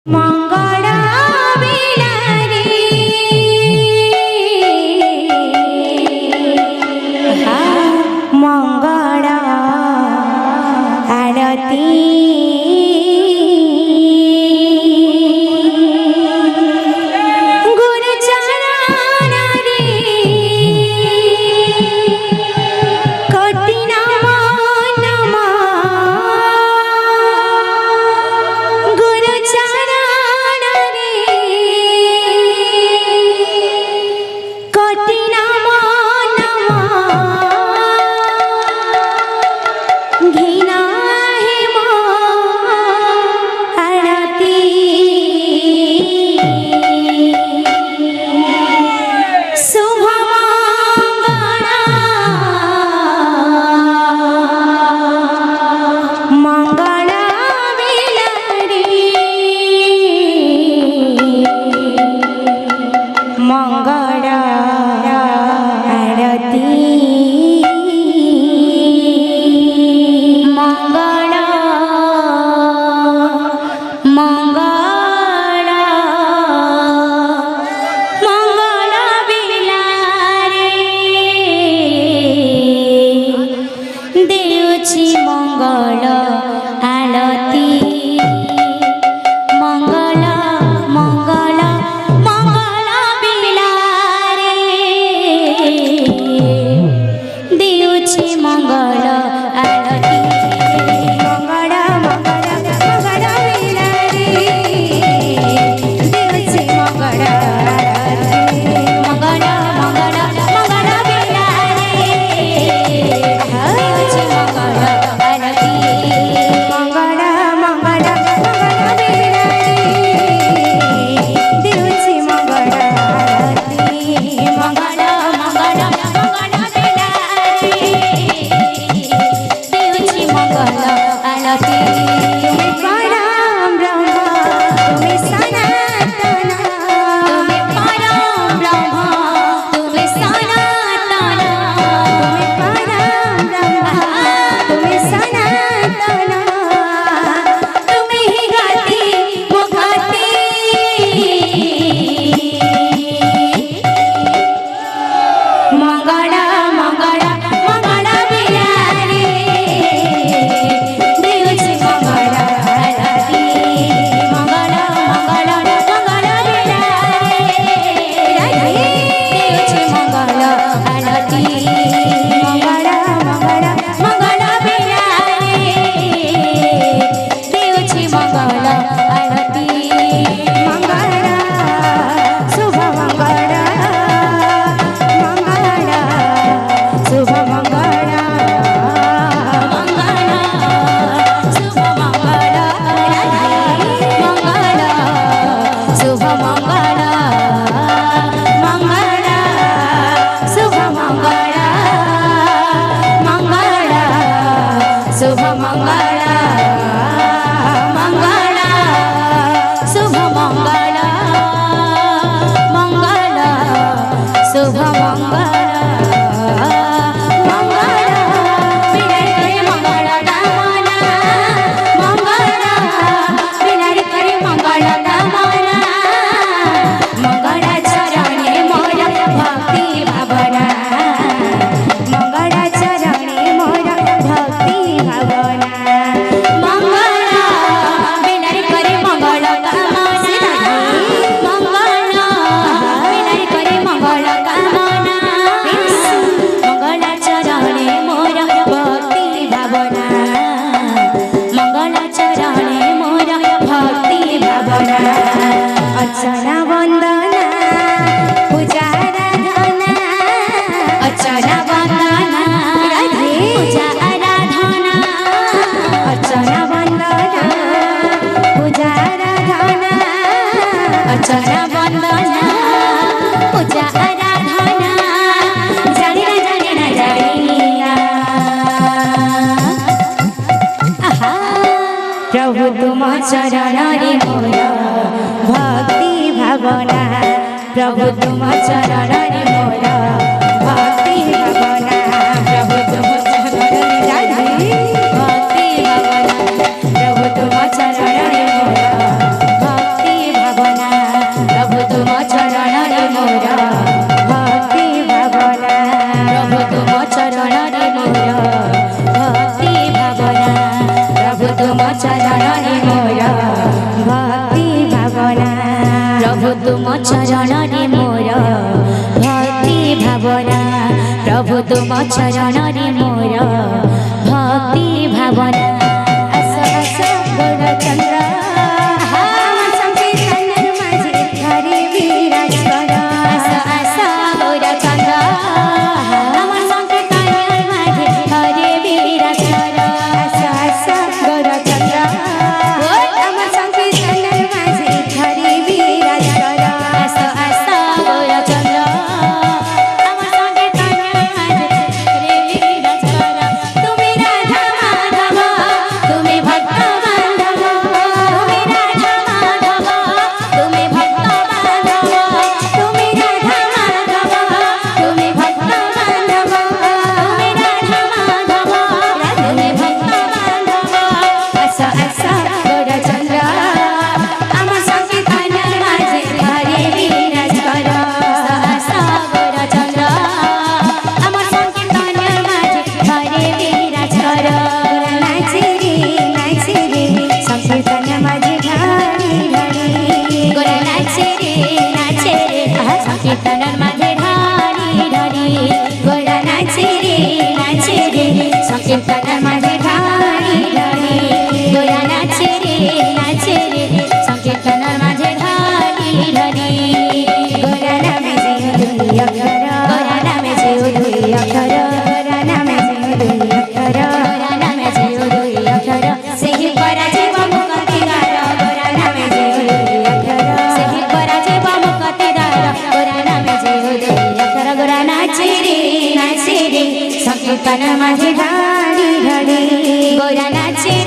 মঙ্গলা বিলারে মঙ্গলা আরতি গুরু চরণরে কোটি নমঃ নমঃ গুরু চরণরে কোটি নমঃ নমঃ ঘৃণা হেম আরতি শুভ মঙ্গলা বিলারে মঙ্গলা আরতি মঙ্গলা মঙ্গলা মঙ্গলা বিলারে দেউছি মঙ্গল আলতি মঙ্গল মঙ্গল মঙ্গল বিলারে দেউছি মঙ্গল আলতি মঙ্গল মঙ্গল মঙ্গল বিলারে দেউছি মঙ্গল আলতি মঙ্গল মঙ্গল মঙ্গল বিলারে দেউছি মঙ্গল আলতি মঙ্গল মঙ্গল মঙ্গল বিলারে দেউছি মঙ্গল আলতি মঙ্গল মঙ্গল মঙ্গল বিলারে দেউছি মঙ্গল আলতি তুমি পরম ব্রহ্ম তুমি সনাতন তুমি পরম ব্রহ্ম তুমি সনাতন তুমি পরম ব্রহ্ম তুমি সনাতন তুমি হি গতি মুক্তি মঙ্গল মঙ্গল মঙ্গল বিলারে দেউছি মঙ্গল আলতি মঙ্গল মঙ্গল মঙ্গল বিলারে দেউছি মঙ্গল আলতি মঙ্গল মঙ্গল মঙ্গল বিলারে দেউছি মঙ্গল আলতি মঙ্গল শুভ মঙ্গল মঙ্গল শুভ মঙ্গল মঙ্গল শুভ মঙ্গল মঙ্গল শুভ মঙ্গল মঙ্গল শুভ মঙ্গল মঙ্গল শুভ মঙ্গল মঙ্গল শুভ মঙ্গল মঙ্গল শুভ মঙ্গল মঙ্গল বিনারি করে মঙ্গল কামনা মঙ্গল বিনারি করে মঙ্গল কামনা মঙ্গল চরণে মোর ভক্তি ভাবনা মঙ্গল চরণে মোর ভক্তি ভাবনা মঙ্গল বিনারি করে মঙ্গল কামনা মঙ্গল বিনারি করে মঙ্গল কামনা মঙ্গল চরণে মোর ভক্তি ভাবনা মঙ্গল চরণে মোর ভক্তি ভাবনা অর্চনা বন্দনা পূজা আরাধনা অর্চনা বন্দনা পূজা আরাধনা অর্চনা বন্দনা পূজা আরাধনা অর্চনা বন্দনা পূজা আরাধনা জানি না জানি না জানি না আহা প্রভু তুম চরণরে মোর ভক্তি ভাবনা প্রভু তুম চরণরে মোর ভক্তি ভাবনা প্রভু তুম চরণরে ভক্তি ভাবনা প্রভু তুম চরণরে মোর ভক্তি चरणरे मोर भक्ति भावना प्रभु तुम चरणरे मोर भक्ति भावना आस आस गौरचंद्र संकीर्तन माझे ढाळी ढाळी गोरा नाचे रे संकीर्तन माझे ढाळी ढाळी गोरा नामे दुई अक्षर गोरा नामे दुई अक्षर गोरा नामे दुई अक्षर गोरा नामे दुई अक्षर सेहि पराजीव मुक्तिदार गोरा नामे दुई अक्षर सेहि पराजीव मुक्तिदार गोरा नामे दुई अक्षर गोरा नाचे रे संकीर्तन माझे ढाळी गोरा नाचे